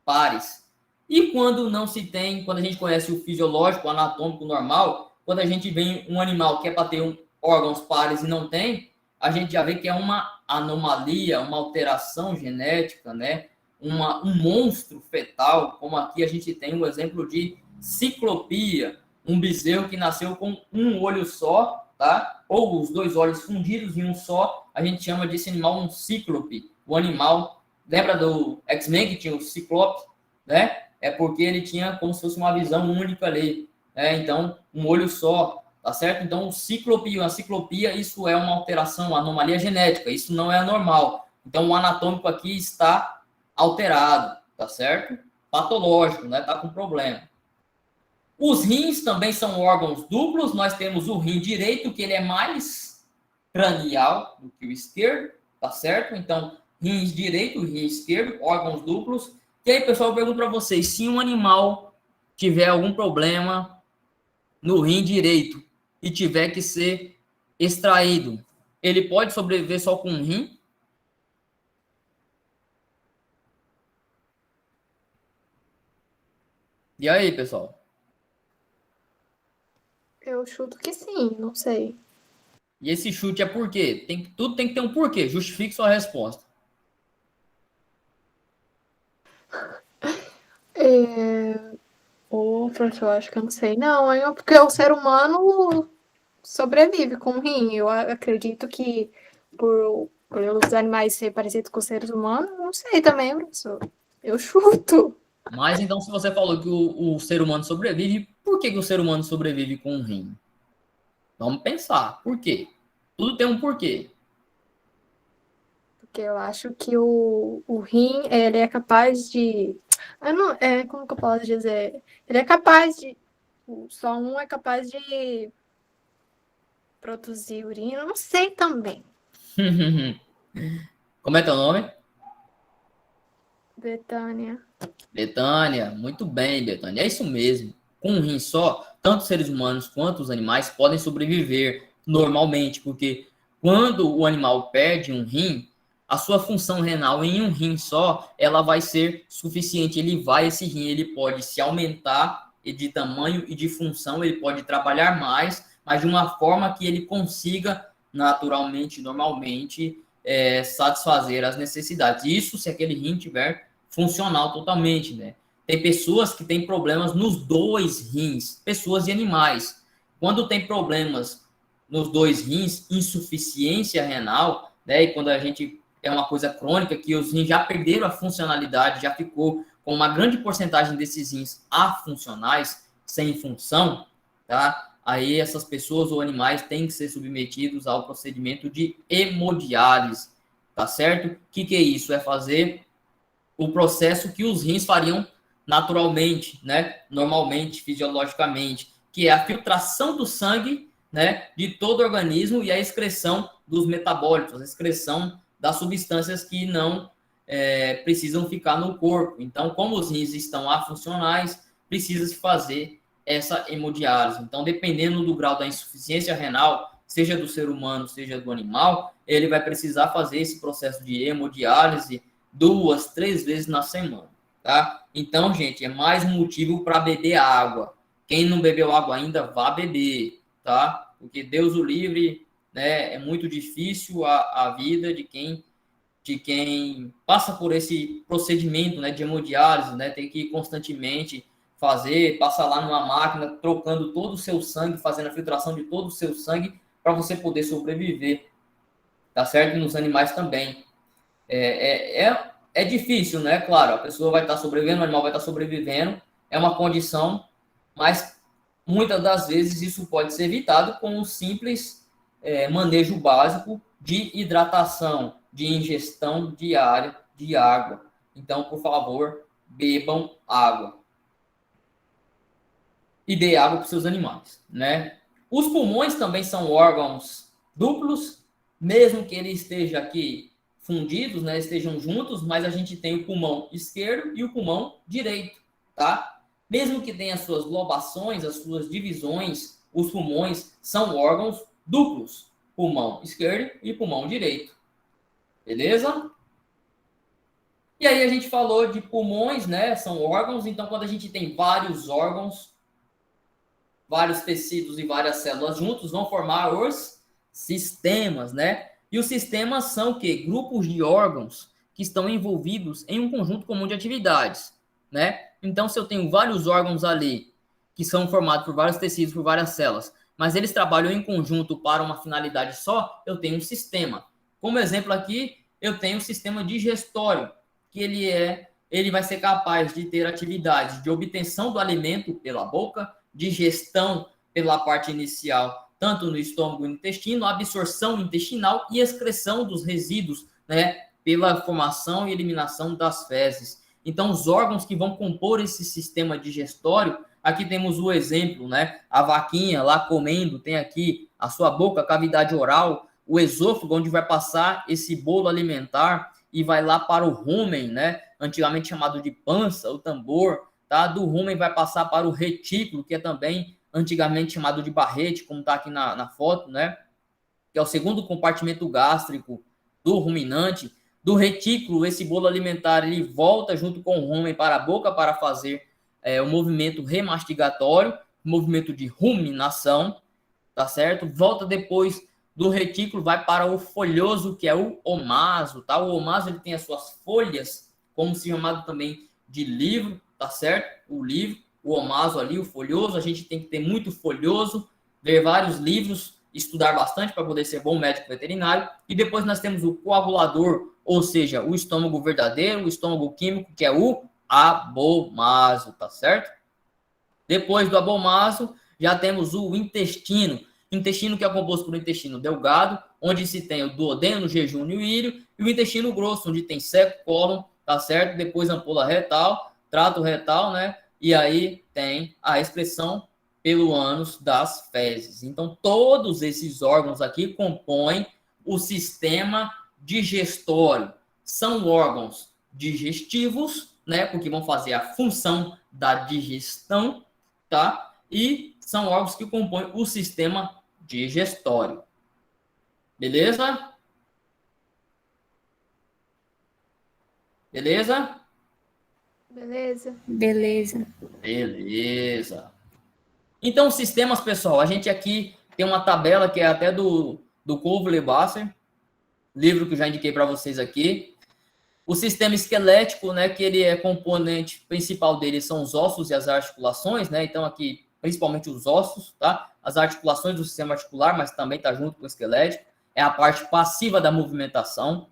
S1: pares. E quando não se tem, quando a gente conhece o fisiológico, o anatômico normal, quando a gente vê um animal que é para ter órgãos pares e não tem, a gente já vê que é uma anomalia, uma alteração genética, né? Um monstro fetal, como aqui a gente tem o exemplo de ciclopia, um bezerro que nasceu com um olho só, tá? Ou os 2 olhos fundidos em um só, a gente chama desse animal um cíclope. O animal, lembra do X-Men que tinha o ciclope, né? É porque ele tinha como se fosse uma visão única ali, né? Então, um olho só, tá certo? Então, o ciclope, a ciclopia, isso é uma alteração, uma anomalia genética, isso não é normal. Então, o anatômico aqui está alterado, tá certo? Patológico, né? Tá com problema. Os rins também são órgãos duplos. Nós temos o rim direito, que ele é mais cranial do que o esquerdo, tá certo? Então, rins direito, rim esquerdo, órgãos duplos. E aí, pessoal, eu pergunto para vocês, se um animal tiver algum problema no rim direito e tiver que ser extraído, ele pode sobreviver só com um rim? E aí, pessoal?
S4: Eu chuto que sim, não sei.
S1: E esse chute é por quê? Tudo tem que ter um porquê. Justifique sua resposta.
S4: Professor, eu acho que eu não sei. Não, porque o ser humano sobrevive com o rim. Eu acredito que por os animais serem parecidos com os seres humanos, não sei também, professor. Eu chuto.
S1: Mas então, se você falou que o ser humano sobrevive, por que o ser humano sobrevive com um rim? Vamos pensar. Por quê? Tudo tem um porquê.
S4: Porque eu acho que o rim, ele é capaz de... Eu não, como que eu posso dizer? Ele é capaz de... Só um é capaz de produzir urina. Eu não sei também.
S1: Como é teu nome?
S4: Betânia.
S1: Betânia. Muito bem, Betânia. É isso mesmo. Com um rim só, tanto os seres humanos quanto os animais podem sobreviver normalmente, porque quando o animal perde um rim, a sua função renal em um rim só, ela vai ser suficiente. Esse rim, ele pode se aumentar de tamanho e de função, ele pode trabalhar mais, mas de uma forma que ele consiga naturalmente, normalmente, satisfazer as necessidades. Isso se aquele rim tiver funcional totalmente, né? Tem pessoas que têm problemas nos 2 rins, pessoas e animais. Quando tem problemas nos 2 rins, insuficiência renal, né? E quando a gente é uma coisa crônica, que os rins já perderam a funcionalidade, já ficou com uma grande porcentagem desses rins afuncionais, sem função, tá? Aí essas pessoas ou animais têm que ser submetidos ao procedimento de hemodiálise, tá certo? O que é isso? É fazer o processo que os rins fariam naturalmente, né? Normalmente, fisiologicamente, que é a filtração do sangue, né? De todo o organismo e a excreção dos metabólitos, a excreção das substâncias que não precisam ficar no corpo. Então, como os rins estão afuncionais, precisa-se fazer essa hemodiálise. Então, dependendo do grau da insuficiência renal, seja do ser humano, seja do animal, ele vai precisar fazer esse processo de hemodiálise 2, 3 vezes na semana. tá? Então, gente, é mais um motivo para beber água. Quem não bebeu água ainda, vá beber, tá? Porque Deus o livre, né? É muito difícil a vida de quem passa por esse procedimento, né, de hemodiálise, né? Tem que ir constantemente fazer, passar lá numa máquina, trocando todo o seu sangue, fazendo a filtração de todo o seu sangue para você poder sobreviver, tá certo? E nos animais também. É difícil, né? Claro, a pessoa vai estar sobrevivendo, o animal vai estar sobrevivendo, é uma condição, mas muitas das vezes isso pode ser evitado com um simples manejo básico de hidratação, de ingestão diária de água. Então, por favor, bebam água. E dê água para os seus animais, né? Os pulmões também são órgãos duplos, mesmo que ele esteja aqui fundidos, né, estejam juntos, mas a gente tem o pulmão esquerdo e o pulmão direito, tá? Mesmo que tenha as suas lobações, as suas divisões, os pulmões são órgãos duplos, pulmão esquerdo e pulmão direito. Beleza? E aí a gente falou de pulmões, né, são órgãos, então quando a gente tem vários órgãos, vários tecidos e várias células juntos, vão formar os sistemas, né? E os sistemas são o quê? Grupos de órgãos que estão envolvidos em um conjunto comum de atividades, né? Então, se eu tenho vários órgãos ali, que são formados por vários tecidos, por várias células, mas eles trabalham em conjunto para uma finalidade só, eu tenho um sistema. Como exemplo aqui, eu tenho o sistema digestório, que ele vai ser capaz de ter atividades de obtenção do alimento pela boca, digestão pela parte inicial, tanto no estômago e no intestino, absorção intestinal e excreção dos resíduos, né, pela formação e eliminação das fezes. Então, os órgãos que vão compor esse sistema digestório, aqui temos o exemplo, né, a vaquinha lá comendo, tem aqui a sua boca, a cavidade oral, o esôfago, onde vai passar esse bolo alimentar e vai lá para o rúmen, né, antigamente chamado de pança, o tambor, tá? Do rúmen vai passar para o retículo, que é também antigamente chamado de barrete, como está aqui na foto, né? Que é o segundo compartimento gástrico do ruminante. Do retículo, esse bolo alimentar ele volta junto com o rúmen para a boca para fazer o movimento remastigatório, movimento de ruminação, tá certo? Volta depois do retículo, vai para o folhoso, que é o omaso, tá? O omaso ele tem as suas folhas, como se chamado também de livro, tá certo? O livro, o omaso ali, o folhoso, a gente tem que ter muito folhoso, ler vários livros, estudar bastante para poder ser bom médico veterinário. E depois nós temos o coagulador, ou seja, o estômago verdadeiro, o estômago químico, que é o abomaso, tá certo? Depois do abomaso, já temos o intestino. Intestino que é composto por intestino delgado, onde se tem o duodeno, jejúnio e íleo, e o intestino grosso, onde tem seco, cólon, tá certo? Depois ampola retal, trato retal, né? E aí tem a excreção pelo ânus das fezes. Então, todos esses órgãos aqui compõem o sistema digestório. São órgãos digestivos, né? Porque vão fazer a função da digestão, tá? E são órgãos que compõem o sistema digestório. Beleza? Beleza?
S4: Beleza.
S3: Beleza.
S1: Beleza. Então, sistemas, pessoal, a gente aqui tem uma tabela que é até do Kohlberg-Basser, livro que eu já indiquei para vocês aqui. O sistema esquelético, né, que ele é componente principal dele são os ossos e as articulações, né? Então aqui principalmente os ossos, tá? As articulações do sistema articular, mas também está junto com o esquelético. É a parte passiva da movimentação.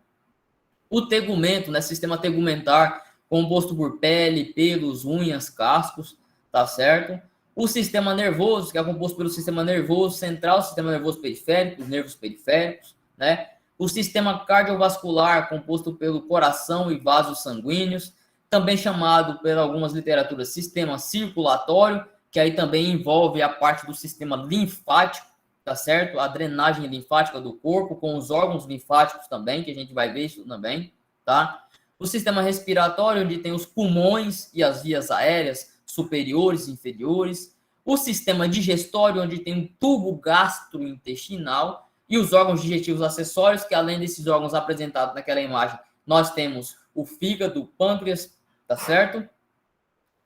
S1: O tegumento, né, sistema tegumentar, composto por pele, pelos, unhas, cascos, tá certo? O sistema nervoso, que é composto pelo sistema nervoso central, sistema nervoso periférico, os nervos periféricos, né? O sistema cardiovascular, composto pelo coração e vasos sanguíneos, também chamado, por algumas literaturas, sistema circulatório, que aí também envolve a parte do sistema linfático, tá certo? A drenagem linfática do corpo, com os órgãos linfáticos também, que a gente vai ver isso também, tá? O sistema respiratório, onde tem os pulmões e as vias aéreas superiores e inferiores. O sistema digestório, onde tem um tubo gastrointestinal. E os órgãos digestivos acessórios, que além desses órgãos apresentados naquela imagem, nós temos o fígado, o pâncreas, tá certo?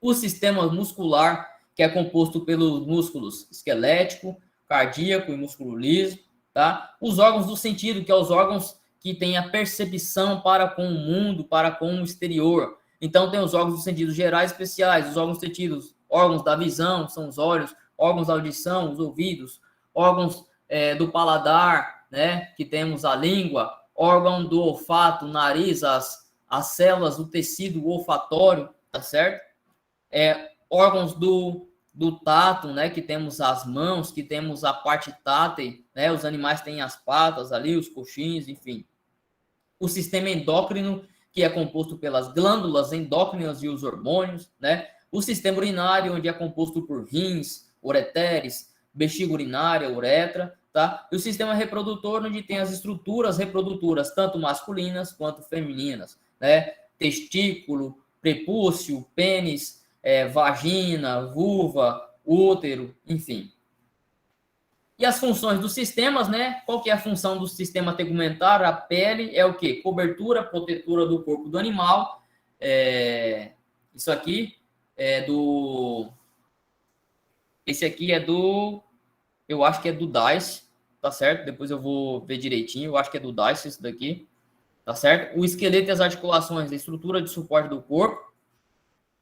S1: O sistema muscular, que é composto pelos músculos esquelético, cardíaco e músculo liso, tá? Os órgãos do sentido, que são os órgãos que têm a percepção para com o mundo, para com o exterior. Então, tem os órgãos do sentido gerais e especiais, os órgãos sentidos, órgãos da visão, são os olhos, órgãos da audição, os ouvidos, órgãos do paladar, né, que temos a língua, órgão do olfato, nariz, as células do tecido olfatório, tá certo? Órgãos do tato, né, que temos as mãos, que temos a parte tátil, né, os animais têm as patas ali, os coxins, enfim. O sistema endócrino, que é composto pelas glândulas endócrinas e os hormônios, né? O sistema urinário, onde é composto por rins, ureteres, bexiga urinária, uretra, tá? E o sistema reprodutor, onde tem as estruturas reprodutoras, tanto masculinas quanto femininas, né? Testículo, prepúcio, pênis, vagina, vulva, útero, enfim. E as funções dos sistemas, né? Qual que é a função do sistema tegumentar? A pele é o quê? Cobertura, protetora do corpo do animal. Isso aqui é do... Esse aqui é do... Eu acho que é do DICE, tá certo? Depois eu vou ver direitinho. Eu acho que é do DICE isso daqui, tá certo? O esqueleto e as articulações, a estrutura de suporte do corpo,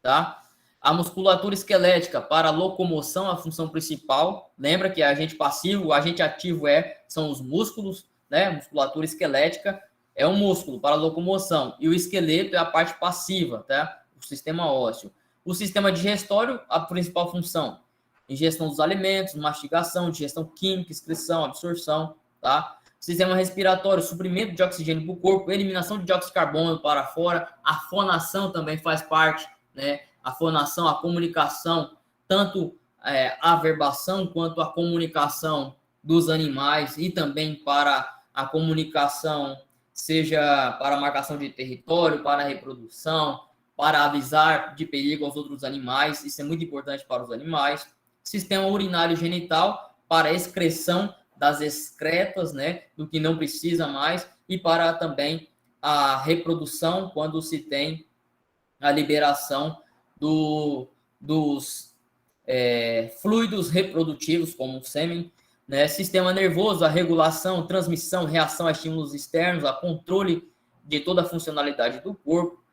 S1: tá? A musculatura esquelética para a locomoção, a função principal. Lembra que agente passivo, o agente ativo são os músculos, né? Musculatura esquelética é um músculo para a locomoção. E o esqueleto é a parte passiva, tá? O sistema ósseo. O sistema digestório, a principal função. Ingestão dos alimentos, mastigação, digestão química, excreção, absorção, tá? Sistema respiratório, suprimento de oxigênio para o corpo, eliminação de dióxido de carbono para fora. A fonação também faz parte, né? A fonação, a comunicação, tanto a verbação quanto a comunicação dos animais e também para a comunicação, seja para a marcação de território, para a reprodução, para avisar de perigo aos outros animais, isso é muito importante para os animais. Sistema urinário genital, para a excreção das excretas, né, do que não precisa mais, e para também a reprodução, quando se tem a liberação dos fluidos reprodutivos, como o sêmen, né? Sistema nervoso, a regulação, transmissão, reação a estímulos externos, a controle de toda a funcionalidade do corpo.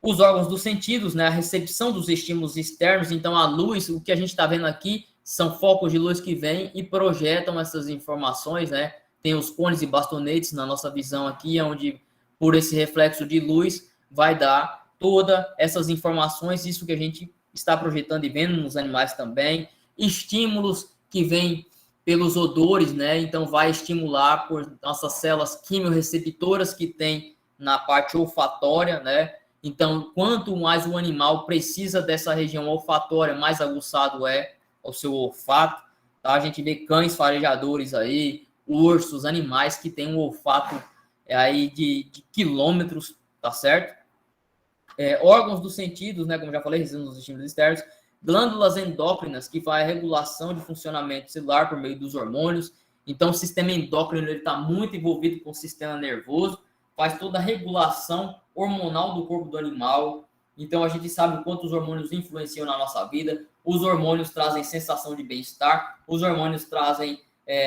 S1: Os órgãos dos sentidos, né? A recepção dos estímulos externos, então a luz, o que a gente está vendo aqui, são focos de luz que vêm e projetam essas informações, né? Tem os cones e bastonetes na nossa visão aqui, onde por esse reflexo de luz vai dar todas essas informações, isso que a gente está projetando e vendo nos animais também. Estímulos que vêm pelos odores, né? Então vai estimular por nossas células quimiorreceptoras que tem na parte olfatória, né? Então, quanto mais o animal precisa dessa região olfatória, mais aguçado é o seu olfato, tá? A gente vê cães farejadores aí, ursos, animais que têm um olfato aí de quilômetros, tá certo? Órgãos dos sentidos, né, como já falei, nos estímulos externos, glândulas endócrinas, que faz a regulação de funcionamento celular por meio dos hormônios. Então, o sistema endócrino está muito envolvido com o sistema nervoso, faz toda a regulação hormonal do corpo do animal. Então, a gente sabe o quanto os hormônios influenciam na nossa vida. Os hormônios trazem sensação de bem-estar, os hormônios trazem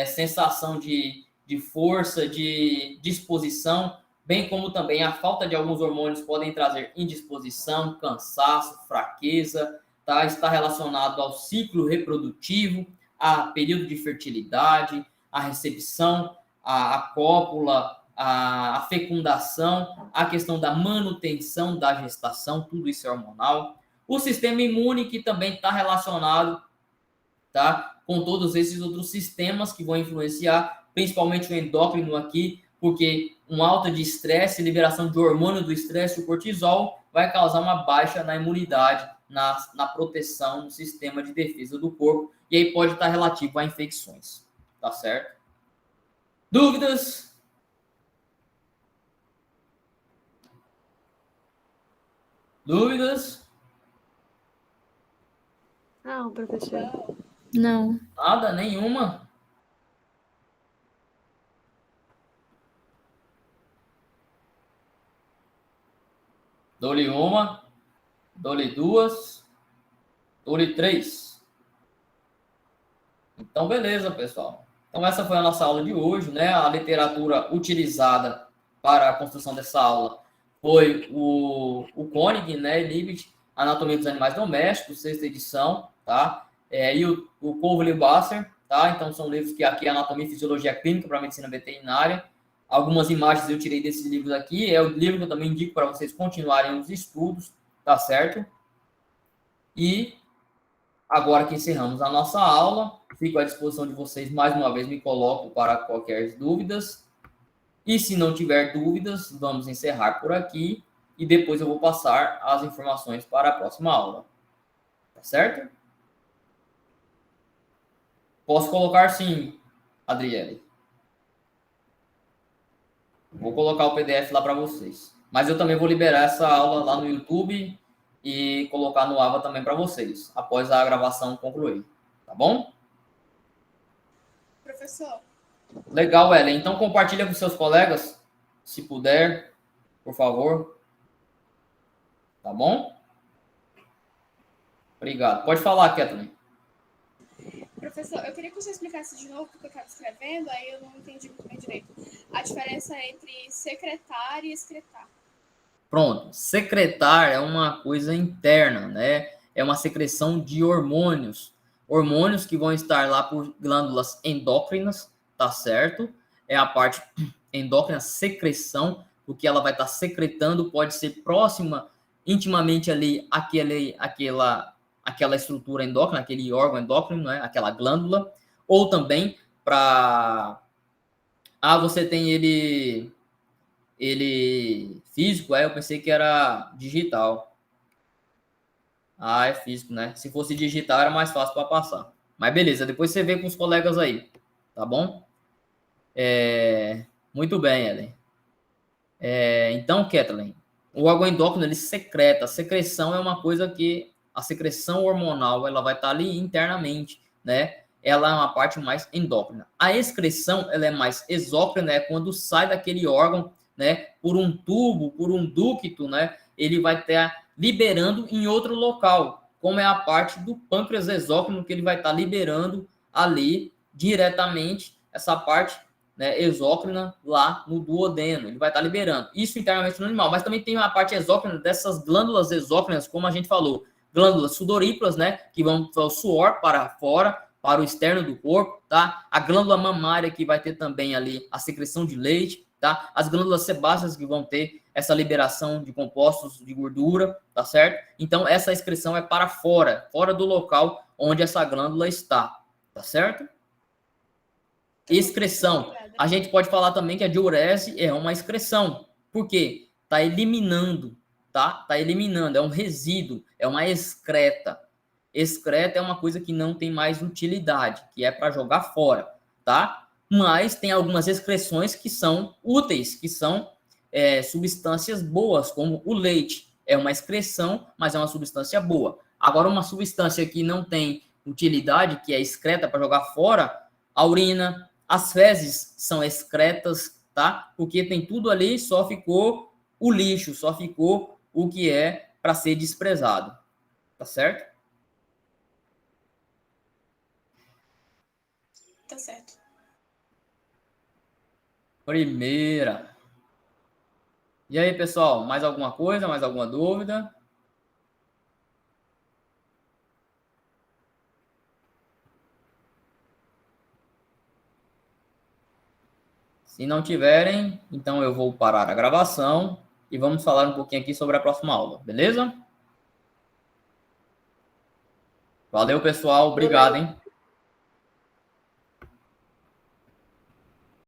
S1: sensação de força, de disposição, bem como também a falta de alguns hormônios podem trazer indisposição, cansaço, fraqueza, tá? Está relacionado ao ciclo reprodutivo, a período de fertilidade, a recepção, a cópula, a fecundação, a questão da manutenção da gestação, tudo isso é hormonal. O sistema imune, que também está relacionado, tá, com todos esses outros sistemas que vão influenciar, principalmente o endócrino aqui, porque um alta de estresse, liberação de hormônio do estresse, o cortisol, vai causar uma baixa na imunidade, na proteção do sistema de defesa do corpo, e aí pode estar relativo a infecções, tá certo? Dúvidas? Dúvidas?
S4: Não, professor.
S2: Não.
S1: Nada? Nenhuma? Dou-lhe uma. Dou-lhe 2. Dou-lhe 3. Então, beleza, pessoal. Então, essa foi a nossa aula de hoje, né? A literatura utilizada para a construção dessa aula foi o Koenig, né? Libet, Anatomia dos Animais Domésticos, 6ª edição, tá? E o Kohlweiler-Basser, tá? Então, são livros que aqui é Anatomia e Fisiologia Clínica para Medicina Veterinária. Algumas imagens eu tirei desses livros aqui. É o livro que eu também indico para vocês continuarem os estudos, tá certo? E agora que encerramos a nossa aula, fico à disposição de vocês. Mais uma vez, me coloco para qualquer dúvidas. E se não tiver dúvidas, vamos encerrar por aqui. E depois eu vou passar as informações para a próxima aula. Tá certo? Posso colocar sim, Adriele. Vou colocar o PDF lá para vocês. Mas eu também vou liberar essa aula lá no YouTube e colocar no AVA também para vocês, após a gravação concluir. Tá bom?
S3: Professor.
S1: Legal, Ellen. Então, compartilha com seus colegas, se puder, por favor. Tá bom? Obrigado. Pode falar, Kathleen.
S3: Professor, eu queria que você explicasse de novo, porque eu estava escrevendo, aí eu não entendi muito bem direito. A diferença entre secretar e excretar.
S1: Pronto. Secretar é uma coisa interna, né? É uma secreção de hormônios. Hormônios que vão estar lá por glândulas endócrinas, tá certo? É a parte endócrina, secreção, o que ela vai estar secretando pode ser próxima, intimamente ali, aquela estrutura endócrina, aquele órgão endócrino, né? Aquela glândula, ou também para... você tem ele físico, eu pensei que era digital. É físico, né? Se fosse digital era mais fácil para passar. Mas beleza, depois você vê com os colegas aí, tá bom? Muito bem, Ellen. Então, Kathleen, o órgão endócrino, ele secreta. A secreção é uma coisa que... A secreção hormonal, ela vai estar ali internamente, né? Ela é uma parte mais endócrina. A excreção, ela é mais exócrina, é quando sai daquele órgão, né? Por um tubo, por um ducto, né? Ele vai estar liberando em outro local, como é a parte do pâncreas exócrino, que ele vai estar liberando ali diretamente essa parte, né, exócrina lá no duodeno, ele vai estar liberando isso internamente no animal, mas também tem a parte exócrina dessas glândulas exócrinas, como a gente falou, glândulas sudoríparas, né, que vão o suor para fora, para o externo do corpo, tá? A glândula mamária, que vai ter também ali a secreção de leite, tá? As glândulas sebáceas, que vão ter essa liberação de compostos de gordura, tá certo? Então, essa excreção é para fora, fora do local onde essa glândula está, tá certo? Excreção. A gente pode falar também que a diurese é uma excreção. Por quê? Está eliminando, tá? Está eliminando, é um resíduo, é uma excreta. Excreta é uma coisa que não tem mais utilidade, que é para jogar fora, tá? Mas tem algumas excreções que são úteis, que são substâncias boas, como o leite. É uma excreção, mas é uma substância boa. Agora, uma substância que não tem utilidade, que é excreta para jogar fora, a urina, as fezes são excretas, tá? Porque tem tudo ali, só ficou o lixo, só ficou o que é para ser desprezado, tá certo?
S3: Tá certo.
S1: Primeira. E aí, pessoal, mais alguma coisa, mais alguma dúvida? Se não tiverem, então eu vou parar a gravação e vamos falar um pouquinho aqui sobre a próxima aula, beleza? Valeu, pessoal. Obrigado, hein?